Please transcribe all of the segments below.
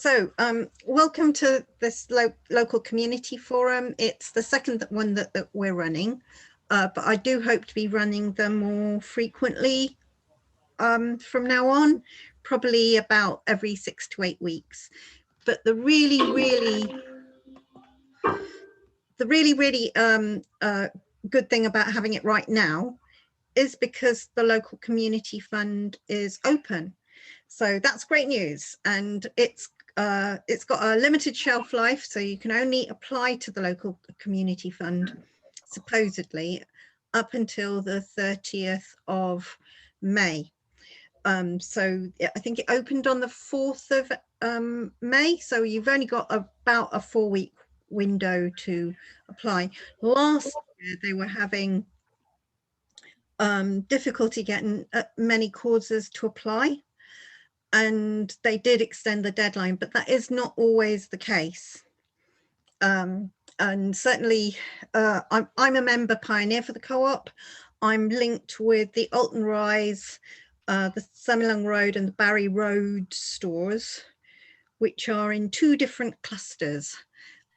So welcome to this local community forum. It's the second one that we're running, but I do hope to be running them more frequently from now on, probably about every 6 to 8 weeks. But the really good thing about having it right now is because the local community fund is open. So that's great news, and it's got a limited shelf life, so you can only apply to the local community fund supposedly up until the 30th of May. So I think it opened on the 4th of May, so you've only got about a 4-week window to apply. Last year they were having difficulty getting many causes to apply, and they did extend the deadline, but that is not always the case. And certainly I'm a member pioneer for the co-op. I'm linked with the Oulten Rise, the Semilong Road and the Barry Road stores, which are in 2 different clusters.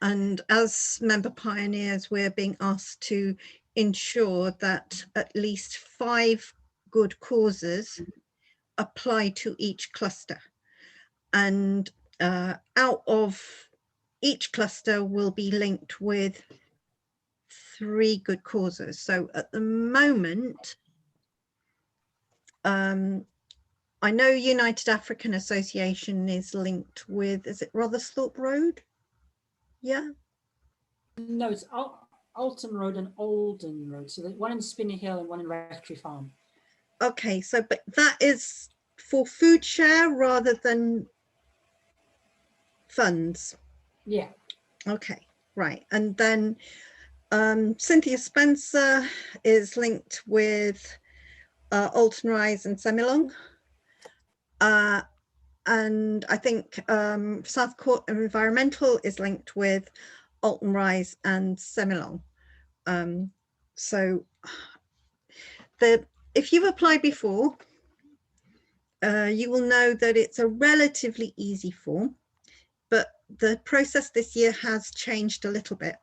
And as member pioneers, we're being asked to ensure that at least 5 good causes apply to each cluster, and out of each cluster will be linked with 3 good causes. So at the moment, I know United African Association is linked with, is it Rothersthorpe Road? Yeah. No, it's Oulten Road and Oulten Road. So one in Spinney Hill and one in Rectory Farm. Okay, so but that is for food share rather than funds. Yeah. Okay, right. And then Cynthia Spencer is linked with Oulten Rise and Semilong. And I think South Court Environmental is linked with Oulten Rise and Semilong. So if you've applied before, you will know that it's a relatively easy form, but the process this year has changed a little bit.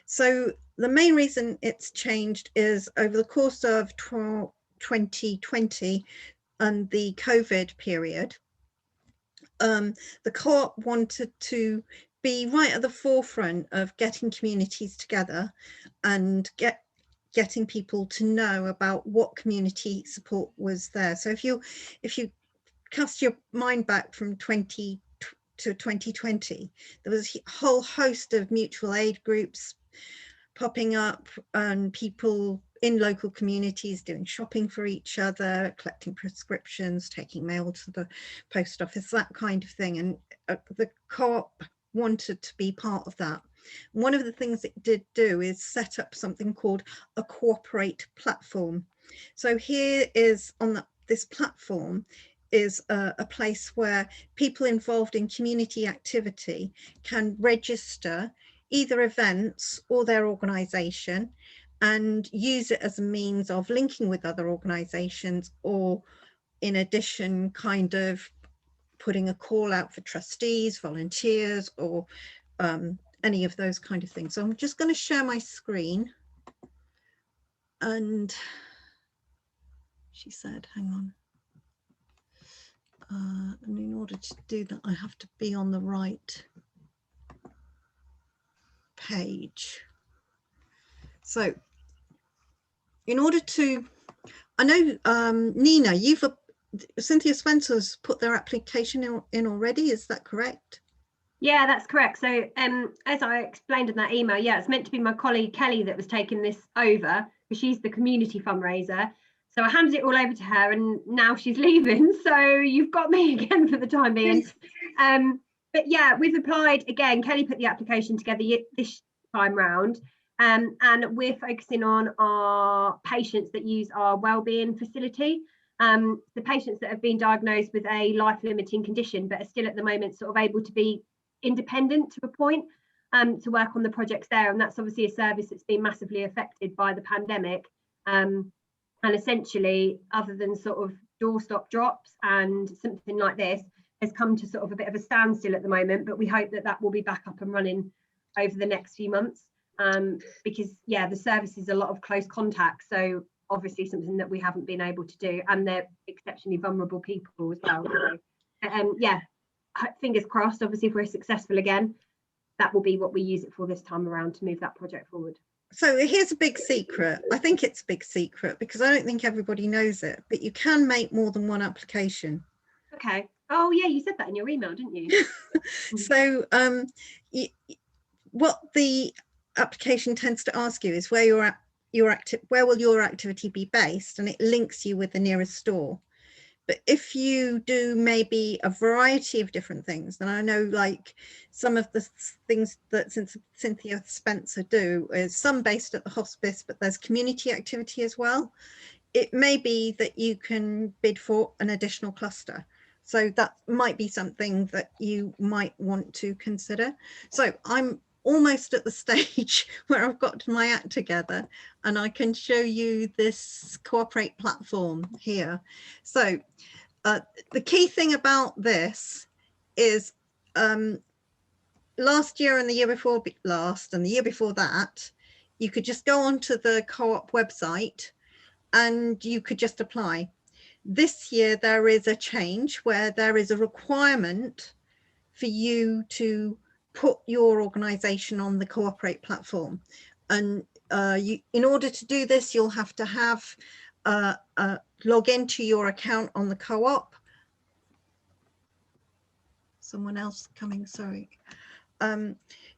So the main reason it's changed is over the course of 2020 and the COVID period, the co-op wanted to be right at the forefront of getting communities together and getting people to know about what community support was there. So if you cast your mind back from 20 to 2020, there was a whole host of mutual aid groups popping up and people in local communities doing shopping for each other, collecting prescriptions, taking mail to the post office, that kind of thing. And the co-op wanted to be part of that. One of the things it did do is set up something called a cooperate platform. So here is on this platform is a place where people involved in community activity can register either events or their organisation and use it as a means of linking with other organisations, or in addition kind of putting a call out for trustees, volunteers, or any of those kind of things. So I'm just going to share my screen, and she said, hang on. And in order to do that, I have to be on the right page. So in order to, I know Nina, Cynthia Spencer's put their application in already, is that correct? Yeah, that's correct. So as I explained in that email, yeah, it's meant to be my colleague Kelly that was taking this over, because she's the community fundraiser. So I handed it all over to her, and now she's leaving. So you've got me again for the time being. But yeah, we've applied again. Kelly put the application together this time round, and we're focusing on our patients that use our wellbeing facility. The patients that have been diagnosed with a life-limiting condition, but are still at the moment sort of able to be independent to a point, to work on the projects there. And that's obviously a service that's been massively affected by the pandemic. And essentially, other than sort of doorstop drops and something like this, has come to sort of a bit of a standstill at the moment, but we hope that that will be back up and running over the next few months, because the service is a lot of close contact, so obviously something that we haven't been able to do, and they're exceptionally vulnerable people as well. So, fingers crossed, obviously if we're successful again, that will be what we use it for this time around, to move that project forward. So here's a big secret. I think it's a big secret because I don't think everybody knows it, but you can make more than one application. Okay. Oh yeah, you said that in your email, didn't you? So what the application tends to ask you is where where will your activity be based, and it links you with the nearest store. But if you do maybe a variety of different things, and I know like some of the things that Cynthia Spencer do is some based at the hospice, but there's community activity as well. It may be that you can bid for an additional cluster. So that might be something that you might want to consider. So I'm almost at the stage where I've got my act together, and I can show you this Cooperate platform here. So the key thing about this is last year and the year before last and the year before that, you could just go onto the Co-op website and you could just apply. This year there is a change where there is a requirement for you to put your organisation on the Cooperate platform, and in order to do this you'll have to have log into your account on the Co-op. Someone else coming, sorry.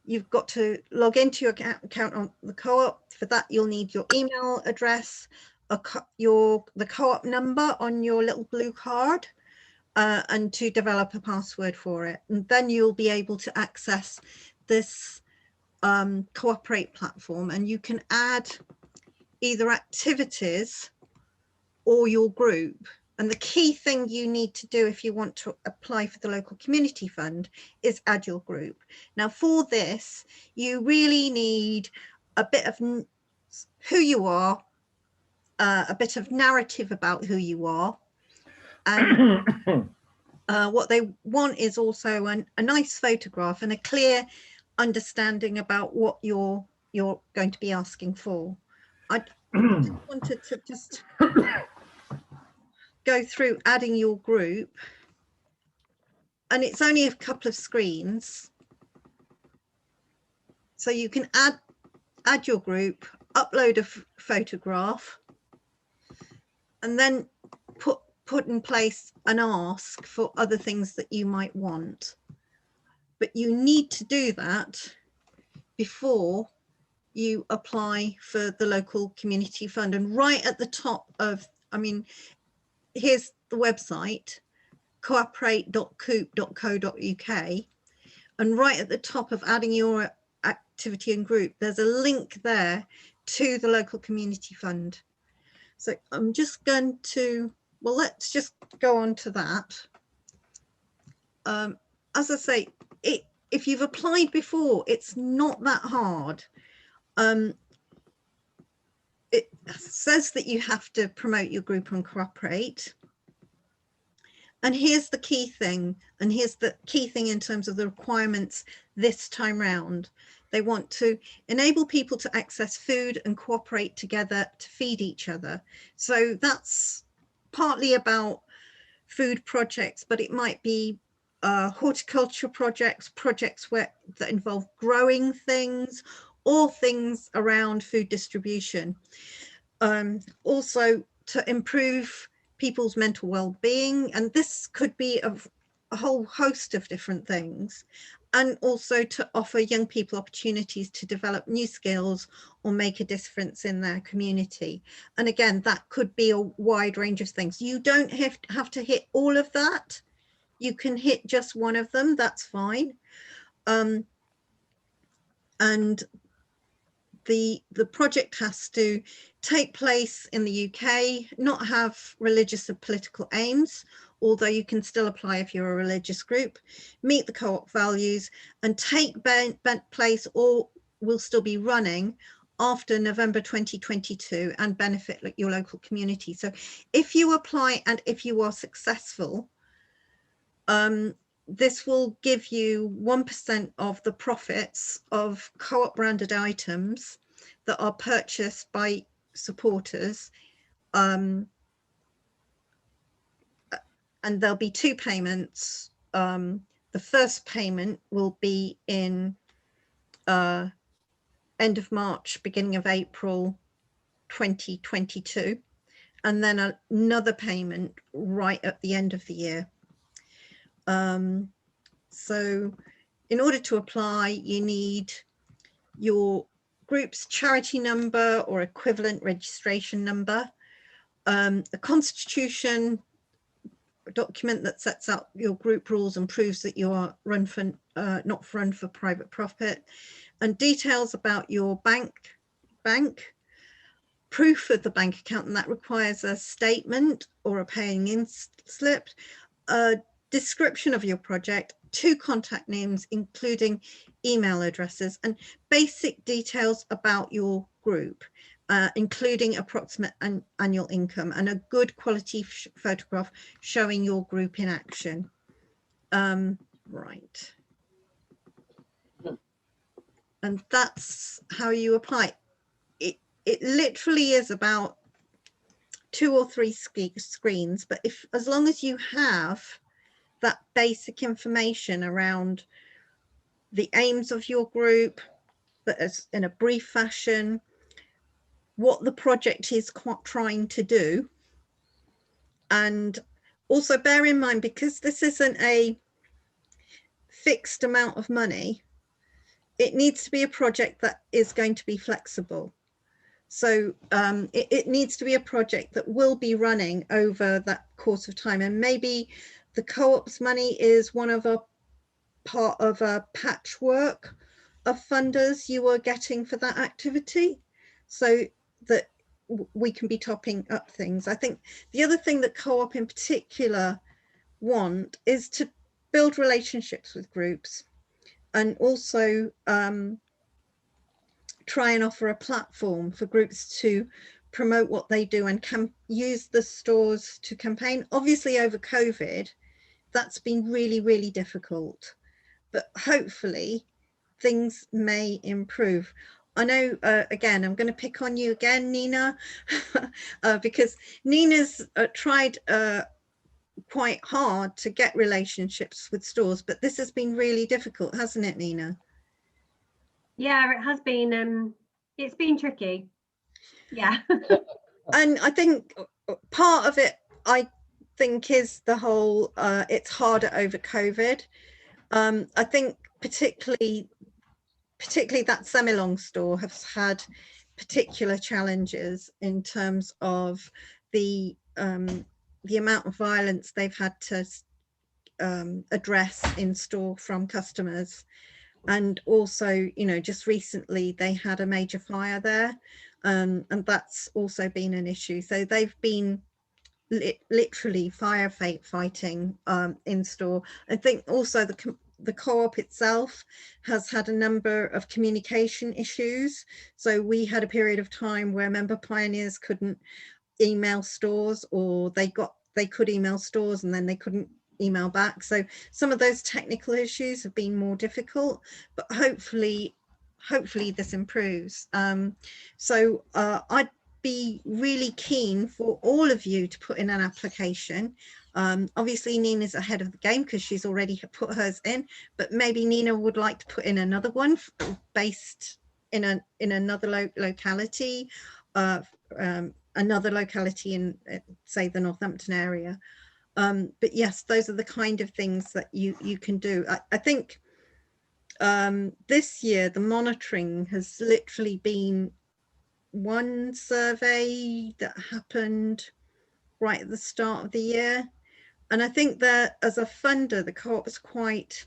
You've got to log into your account on the Co-op. For that you'll need your email address, the Co-op number on your little blue card, and to develop a password for it, and then you'll be able to access this Cooperate platform, and you can add either activities or your group. And the key thing you need to do if you want to apply for the local community fund is add your group. Now for this you really need a bit of who you are, a bit of narrative about who you are, and what they want is also a nice photograph and a clear understanding about what you're going to be asking for. I just wanted to just go through adding your group, and it's only a couple of screens, so you can add your group, upload a photograph, and then put in place an ask for other things that you might want. But you need to do that before you apply for the local community fund. And right at the top of, I mean, here's the website, cooperate.coop.co.uk, and right at the top of adding your activity and group, there's a link there to the local community fund. So I'm just going to, well, let's just go on to that. As I say, if you've applied before, it's not that hard. It says that you have to promote your group and Cooperate. And here's the key thing, and here's the key thing in terms of the requirements this time round. They want to enable people to access food and cooperate together to feed each other. So that's partly about food projects, but it might be horticulture projects that involve growing things, or things around food distribution. Also to improve people's mental well-being, and this could be a whole host of different things, and also to offer young people opportunities to develop new skills or make a difference in their community. And again, that could be a wide range of things. You don't have to hit all of that. You can hit just one of them, that's fine. And the project has to take place in the UK, not have religious or political aims, although you can still apply if you're a religious group, meet the Co-op values, and take place or will still be running after November 2022 and benefit your local community. So if you apply and if you are successful, this will give you 1% of the profits of co-op branded items that are purchased by supporters. And there'll be 2 payments. The first payment will be in end of March, beginning of April 2022, and then another payment right at the end of the year. So in order to apply, you need your group's charity number or equivalent registration number, a constitution document that sets out your group rules and proves that you are run for not run for private profit, and details about your bank, proof of the bank account, and that requires a statement or a paying in slip, a description of your project, 2 contact names, including email addresses, and basic details about your group, including approximate annual income, and a good quality photograph showing your group in action. Right. And that's how you apply. It literally is about 2 or 3 screens, but as long as you have that basic information around the aims of your group, but as in a brief fashion, what the project is trying to do, and also bear in mind, because this isn't a fixed amount of money, it needs to be a project that is going to be flexible. So it needs to be a project that will be running over that course of time, and maybe the co-op's money is one of a part of a patchwork of funders you are getting for that activity, so that we can be topping up things. I think the other thing that co-op in particular want is to build relationships with groups, and also try and offer a platform for groups to promote what they do and can use the stores to campaign. Obviously over COVID, that's been really, really difficult, but hopefully things may improve. I know, again, I'm going to pick on you again, Nina, because Nina's tried quite hard to get relationships with stores, but this has been really difficult, hasn't it, Nina? Yeah, it has been. It's been tricky. Yeah. And I think part of it, I think, is the whole it's harder over COVID. I think particularly that Semilong store has had particular challenges in terms of the amount of violence they've had to address in store from customers. And also, you know, just recently they had a major fire there, and that's also been an issue. So they've been literally fighting in store. I think also the co-op itself has had a number of communication issues. So we had a period of time where member pioneers couldn't email stores, or they could email stores and then they couldn't email back. So some of those technical issues have been more difficult, but hopefully this improves. So I'd be really keen for all of you to put in an application. Obviously Nina's ahead of the game because she's already put hers in, but maybe Nina would like to put in another one based in another locality, another locality in say the Northampton area. But yes, those are the kind of things that you can do. I think this year the monitoring has literally been one survey that happened right at the start of the year, and I think that as a funder the co-op is quite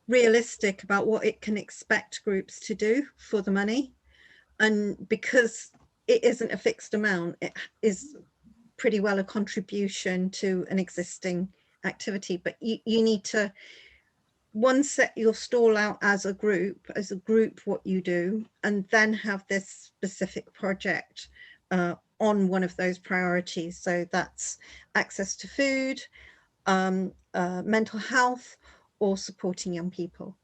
realistic about what it can expect groups to do for the money, and because it isn't a fixed amount, it is pretty well a contribution to an existing activity. But you need to set your stall out as a group what you do, and then have this specific project on one of those priorities. So that's access to food, mental health, or supporting young people.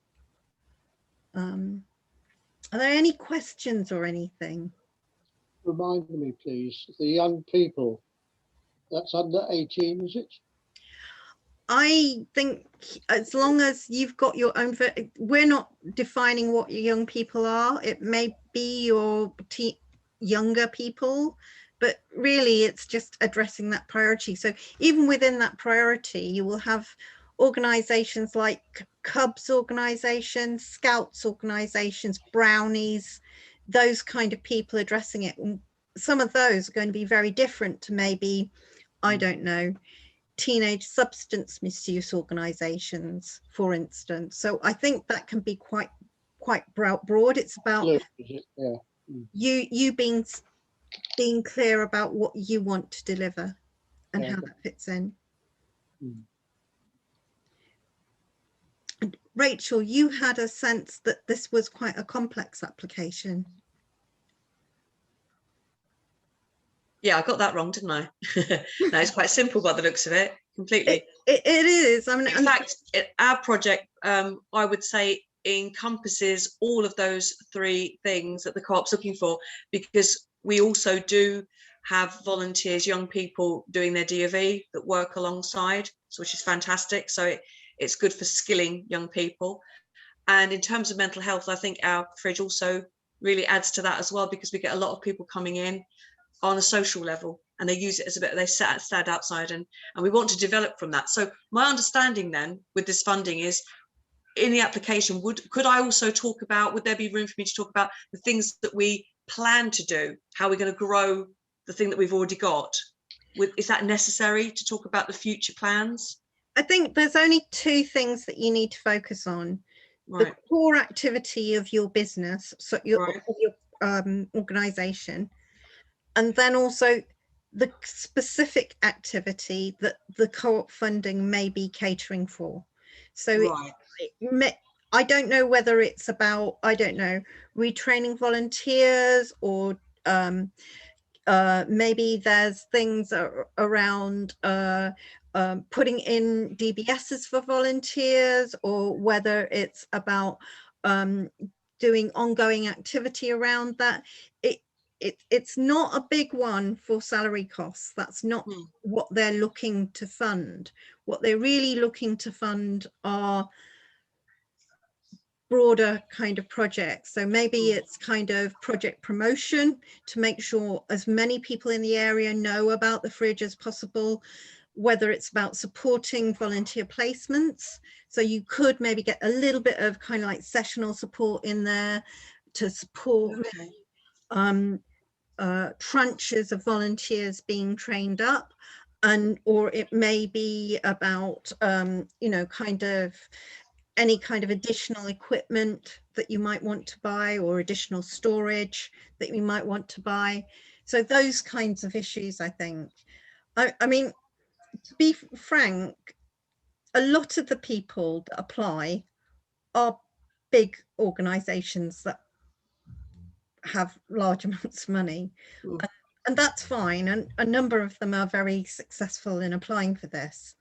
Are there any questions or anything? Remind me, please, the young people, that's under 18, is it? I think as long as you've got your own, we're not defining what your young people are. It may be your younger people, but really it's just addressing that priority. So even within that priority, you will have organizations like Cubs organizations, Scouts organizations, Brownies, those kind of people addressing it. Some of those are going to be very different to maybe, I don't know, teenage substance misuse organizations, for instance. So I think that can be quite broad. It's about you being clear about what you want to deliver and how that fits in. And Rachel, you had a sense that this was quite a complex application. Yeah, I got that wrong, didn't I? No, it's quite simple by the looks of it, completely. It is. I mean, in fact, our project, I would say, encompasses all of those three things that the co-op's looking for, because we also do have volunteers, young people doing their DofE that work alongside, so which is fantastic. So it's good for skilling young people. And in terms of mental health, I think our fridge also really adds to that as well, because we get a lot of people coming in on a social level, and they use it as a bit, they stand outside, and we want to develop from that. So my understanding then with this funding is, in the application, could I also talk about, would there be room for me to talk about the things that we plan to do, how we're going to grow the thing that we've already got? Is that necessary to talk about the future plans? I think there's only two things that you need to focus on. Right. The core activity of your business, so your organization, and then also the specific activity that the co-op funding may be catering for. So I don't know whether it's about, I don't know, retraining volunteers, or maybe there's things around putting in DBSs for volunteers, or whether it's about doing ongoing activity around that. It's not a big one for salary costs. That's not what they're looking to fund. What they're really looking to fund are broader kind of projects. So maybe it's kind of project promotion to make sure as many people in the area know about the fridge as possible, whether it's about supporting volunteer placements. So you could maybe get a little bit of kind of like sessional support in there to support tranches of volunteers being trained up, or it may be about you know, kind of any kind of additional equipment that you might want to buy, or additional storage that you might want to buy. So those kinds of issues, I think. I mean, to be frank, a lot of the people that apply are big organizations that have large amounts of money, and that's fine, and a number of them are very successful in applying for this.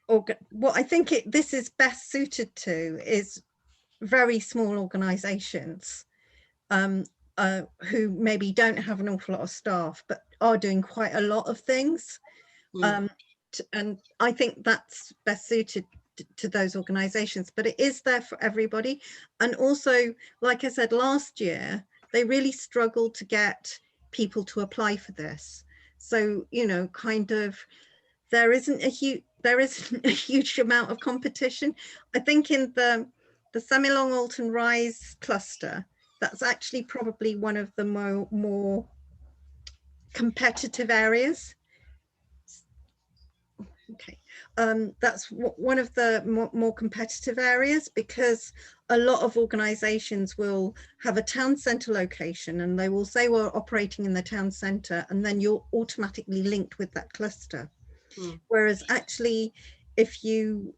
What I think this is best suited to is very small organizations who maybe don't have an awful lot of staff, but are doing quite a lot of things. And I think that's best suited to those organizations, but it is there for everybody. And also, like I said, last year, they really struggled to get people to apply for this. So, you know, kind of, there isn't a huge amount of competition. I think in the Semilong Oulten Rise cluster, that's actually probably one of the more competitive areas. Okay, that's one of the more competitive areas, because a lot of organizations will have a town center location and they will say we're operating in the town center, and then you're automatically linked with that cluster. Whereas actually, if you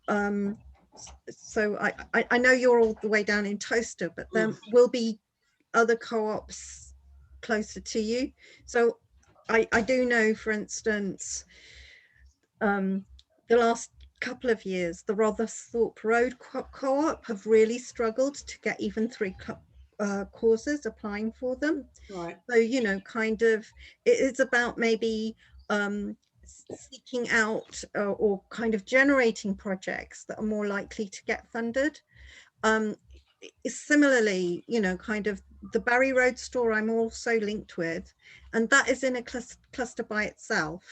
so I know you're all the way down in Toaster, but there will be other co-ops closer to you. So I do know, for instance, the last couple of years, the Rotherthorpe Road Co-op have really struggled to get even 3 causes applying for them. Right. So, you know, kind of, it is about maybe seeking out or kind of generating projects that are more likely to get funded. Similarly, you know, kind of the Barry Road store I'm also linked with, and that is in a cluster by itself.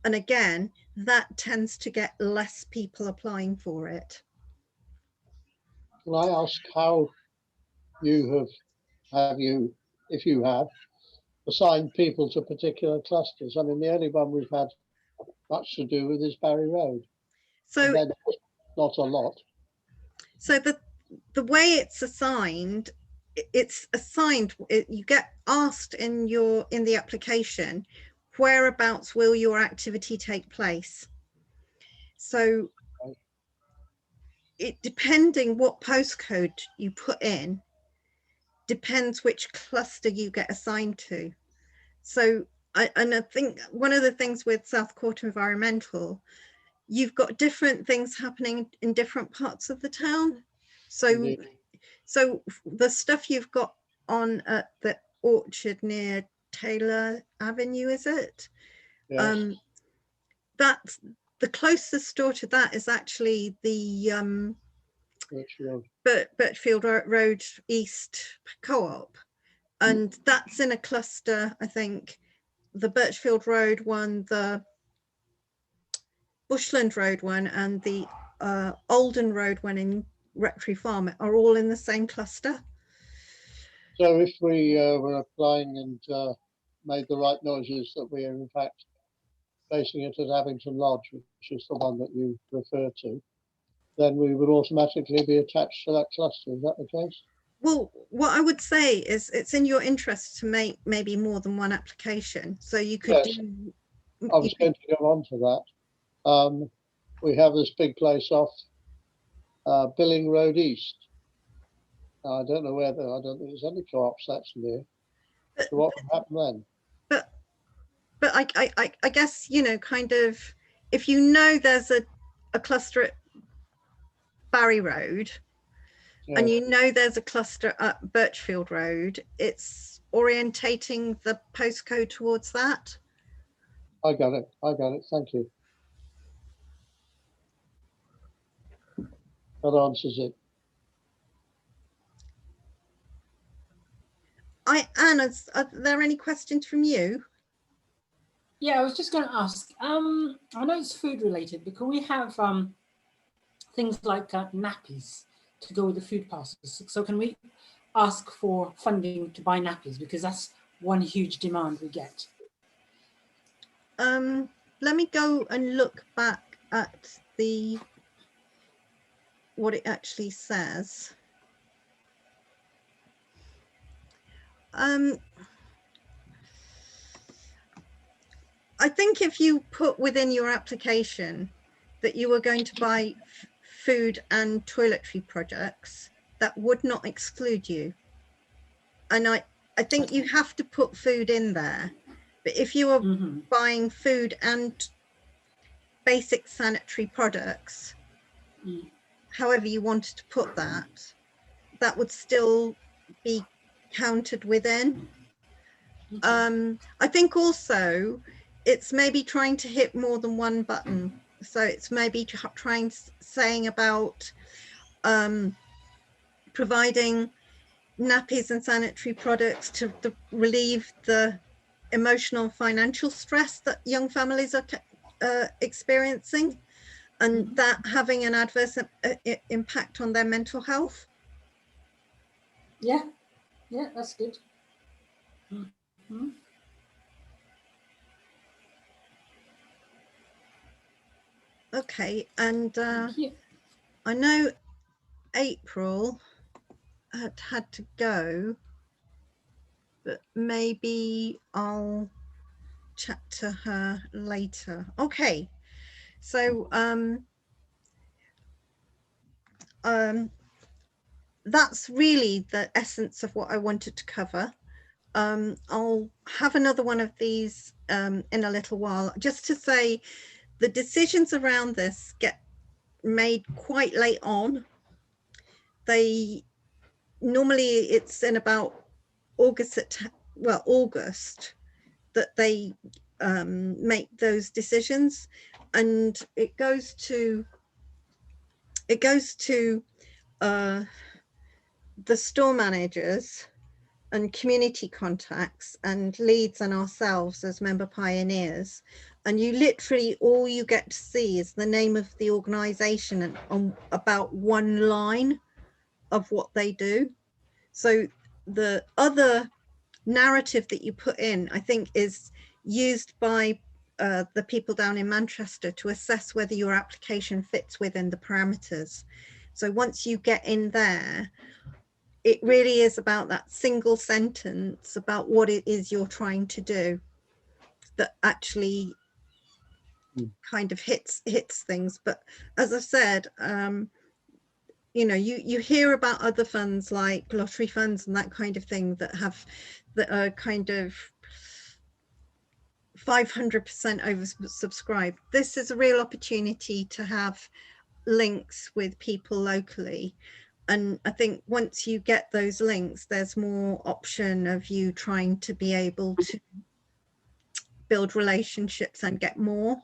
And again, that tends to get less people applying for it. Can I ask how you have you, if you have, assigned people to particular clusters? I mean, the only one we've had much to do with is Barry Road. So, and then not a lot. So the way it's assigned, you get asked in the application, whereabouts will your activity take place? So it, depending what postcode you put in, depends which cluster you get assigned to. So I think one of the things with South Quarter Environmental, you've got different things happening in different parts of the town. So Indeed. So the stuff you've got on at the orchard near Taylor Avenue, is it? Yes. That's the closest store to that is actually the Birchfield Road East Co-op, and that's in a cluster. I think the Birchfield Road one, the Bushland Road one, and the Oulten Road one in Rectory Farm are all in the same cluster. So if we were applying and made the right noises that we are in fact placing it at Abington Lodge, which is the one that you refer to, then we would automatically be attached to that cluster. Is that the case? Well, what I would say is it's in your interest to make maybe more than one application. So you could Yes. do. I was going to go on to that. We have this big place off Billing Road East. I don't know whether, I don't think there's any co-ops that's near. So what would happen then? But I guess, you know, kind of, if you know there's a cluster at Barry Road, and Yes. you know there's a cluster at Birchfield Road, it's orientating the postcode towards that. I got it. Thank you. That answers it. Anne, are there any questions from you? Yeah, I was just going to ask, I know it's food related, but can we have things like nappies to go with the food parcels? So can we ask for funding to buy nappies, because that's one huge demand we get? Let me go and look back at what it actually says. I think if you put within your application that you were going to buy food and toiletry products, that would not exclude you. And I think you have to put food in there. But if you are buying food and basic sanitary products, however you wanted to put that, that would still be counted within. I think also it's maybe trying to hit more than one button. So it's maybe saying about providing nappies and sanitary products to relieve the emotional and financial stress that young families are experiencing, and that having an adverse impact on their mental health. Yeah, that's good. Okay, and I know April had to go, but maybe I'll chat to her later. Okay, so that's really the essence of what I wanted to cover. I'll have another one of these in a little while, just to say the decisions around this get made quite late on. They normally, it's in about August that they make those decisions, and it goes to the store managers and community contacts and leads and ourselves as member pioneers, and you literally, all you get to see is the name of the organization and on about one line of what they do. So the other narrative that you put in, I think, is used by the people down in Manchester to assess whether your application fits within the parameters. So once you get in there, it really is about that single sentence about what it is you're trying to do that actually kind of hits things. But as I said, you know, you hear about other funds like lottery funds and that kind of thing that are kind of 500% oversubscribed. This is a real opportunity to have links with people locally. And I think once you get those links, there's more option of you trying to be able to build relationships and get more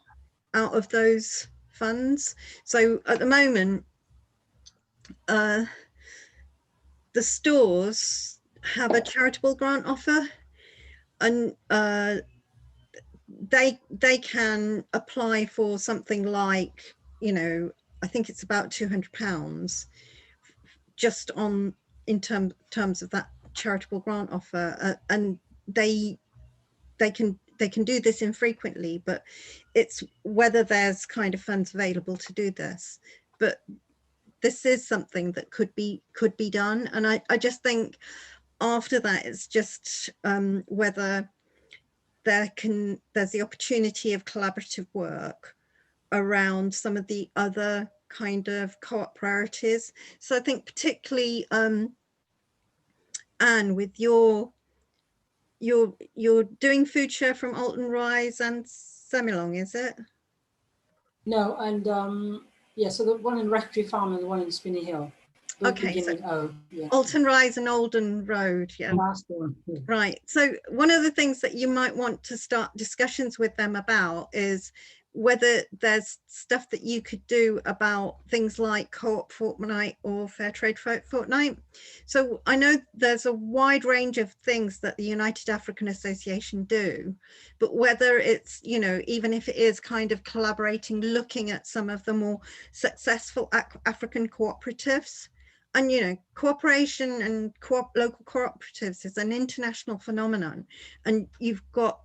out of those funds. So at the moment, the stores have a charitable grant offer, and they can apply for something like, you know, I think it's about £200 just on in terms of that charitable grant offer, and they can do this infrequently, but it's whether there's kind of funds available to do this. But this is something that could be done, and I just think after that it's just whether there's the opportunity of collaborative work around some of the other kind of co-op priorities. So I think particularly Anne, with you're doing food share from Oulten Rise and Semilong, is it? No, and yeah, so the one in Rectory Farm and the one in Spinney Hill. Okay, so O, yeah. Oulten Rise and Oulden Road, yeah. Last one. Yeah. Right. So one of the things that you might want to start discussions with them about is whether there's stuff that you could do about things like co-op fortnight or fair trade fortnight. So I know there's a wide range of things that the United African Association do, but whether it's, you know, even if it is kind of collaborating, looking at some of the more successful African cooperatives. And, you know, cooperation and local cooperatives is an international phenomenon. And you've got,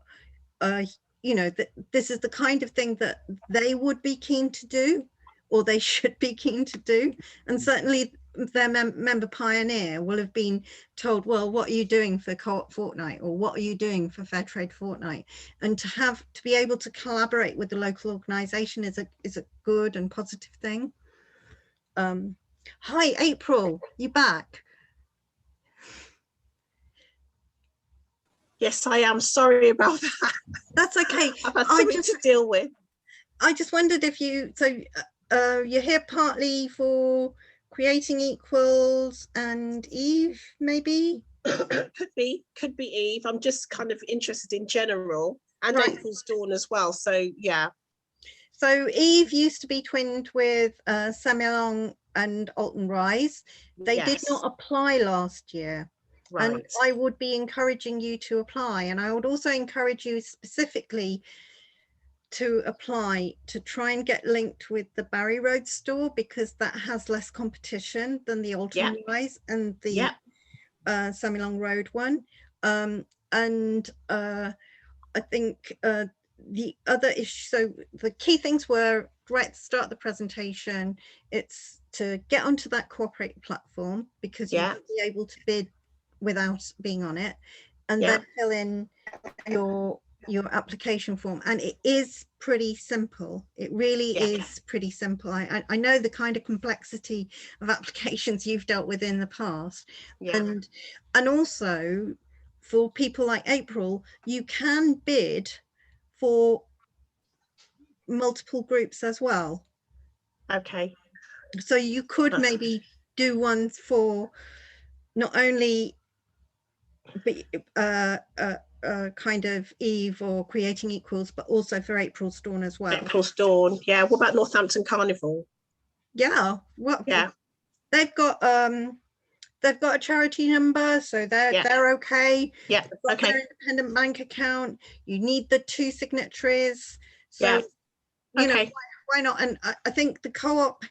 you know, this is the kind of thing that they would be keen to do, or they should be keen to do. And certainly their member pioneer will have been told, well, what are you doing for co-op fortnight? Or what are you doing for fair trade fortnight? And to be able to collaborate with the local organisation is a good and positive thing. Hi, April, you back? Yes, I am. Sorry about that. That's okay. I've had something to deal with. I just wondered if you're here partly for Creating Equals and Eve, maybe? Could be Eve. I'm just kind of interested in general, and Right. April's Dawn as well. So yeah. So Eve used to be twinned with Semilong and Oulten Rise. They did not apply last year. Right. And I would be encouraging you to apply. And I would also encourage you specifically to apply to try and get linked with the Barry Road store, because that has less competition than the Oulten Rise and the Semilong Road one. And I think the other issue, so the key things were right at the start of the presentation, it's to get onto that corporate platform, because you'll be able to bid without being on it, and then fill in your application form. And it is pretty simple. It really is pretty simple. I know the kind of complexity of applications you've dealt with in the past, and also for people like April, you can bid for multiple groups as well. Okay. So you could maybe do ones for not only kind of Eve or Creating Equals, but also for April's Dawn as well. April's Dawn. Yeah. What about Northampton Carnival? Yeah, well, Yeah. they've got a charity number, so they're okay. Yeah. They've got Okay. their independent bank account. You need the 2 signatories, so Yeah. you know, Okay. why not? And I think the co-op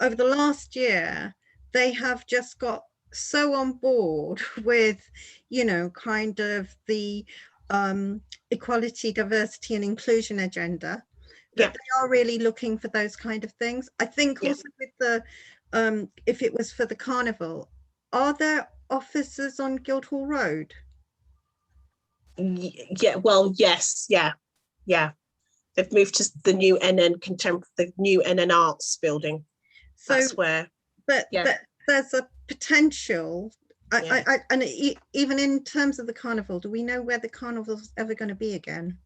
over the last year, they have just got so on board with, you know, kind of the equality, diversity and inclusion agenda, that they are really looking for those kind of things. I think also with the if it was for the carnival, are there offices on Guildhall Road? Yeah. Well, yes. Yeah. Yeah. They've moved to the new the new NN Arts building. So that's where. But there's a potential. Even in terms of the carnival, do we know where the carnival's ever going to be again?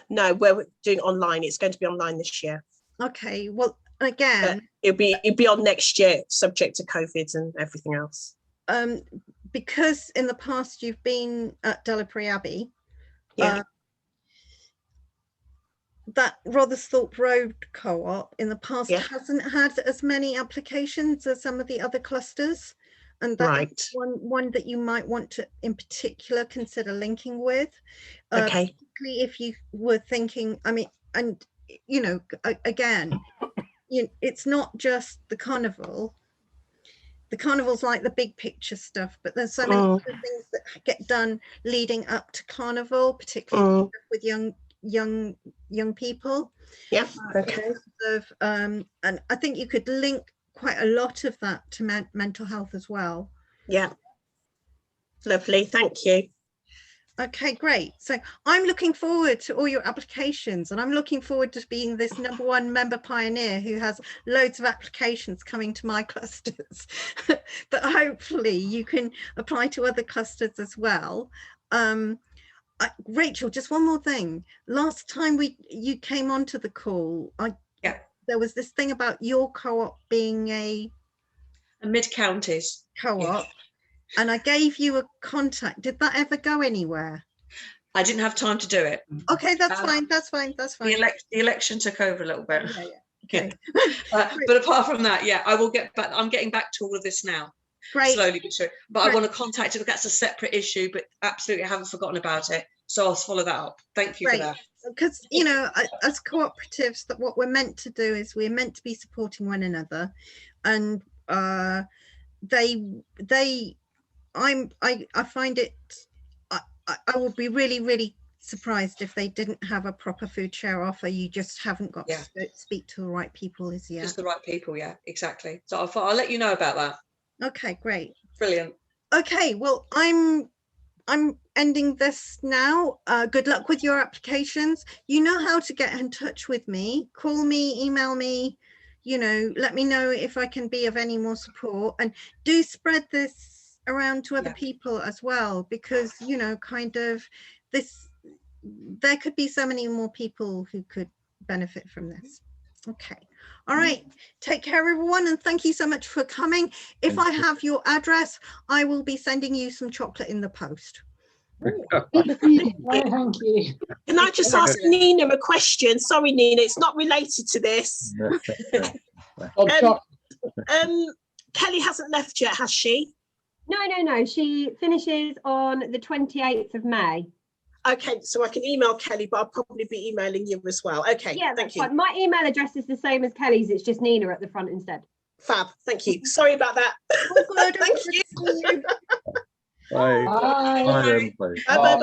No, we're doing online. It's going to be online this year. Okay, well, again, it'll be on next year, subject to COVID and everything else. Because in the past you've been at Delapre Abbey, that Rotherthorpe Road co-op in the past hasn't had as many applications as some of the other clusters, and that is one that you might want to in particular consider linking with, particularly if you were thinking, I mean, and you know, again, it's not just the carnival. The carnival's like the big picture stuff, but there's so many other things that get done leading up to carnival, particularly with young people. And I think you could link quite a lot of that to mental health as well. Yeah, lovely, thank you. Okay, great. So I'm looking forward to all your applications, and I'm looking forward to being this #1 member pioneer who has loads of applications coming to my clusters. But hopefully you can apply to other clusters as well. Rachel, just one more thing. Last time you came onto the call, there was this thing about your co-op being a mid-counties co-op, and I gave you a contact. Did that ever go anywhere? I didn't have time to do it. Okay, that's fine. That's fine. That's fine. The election took over a little bit. Okay. But apart from that, I will get back. I'm getting back to all of this now. Great. Slowly but surely. But I want to contact it. That's a separate issue, but absolutely I haven't forgotten about it. So I'll follow that up. Thank you for that. Because, you know, as cooperatives, that what we're meant to do is we're meant to be supporting one another, and I find it, I would be really, really surprised if they didn't have a proper food share offer. You just haven't got to speak to the right people as yet. Just the right people, exactly. So I'll let you know about that. Okay, great. Brilliant. Okay, well, I'm ending this now. Good luck with your applications. You know how to get in touch with me. Call me, email me, you know, let me know if I can be of any more support, and do spread this around to other people as well, because, you know, kind of there could be so many more people who could benefit from this. Okay. All right. Take care, everyone. And thank you so much for coming. If I have your address, I will be sending you some chocolate in the post. Thank you. Can I just ask Nina a question? Sorry, Nina, it's not related to this. Kelly hasn't left yet, has she? No. She finishes on the 28th of May. Okay, so I can email Kelly, but I'll probably be emailing you as well. Okay, yeah, thank you. Fine. My email address is the same as Kelly's, it's just Nina at the front instead. Fab, thank you. Sorry about that. Oh, good. Thank you. Bye. Bye. Bye. Bye.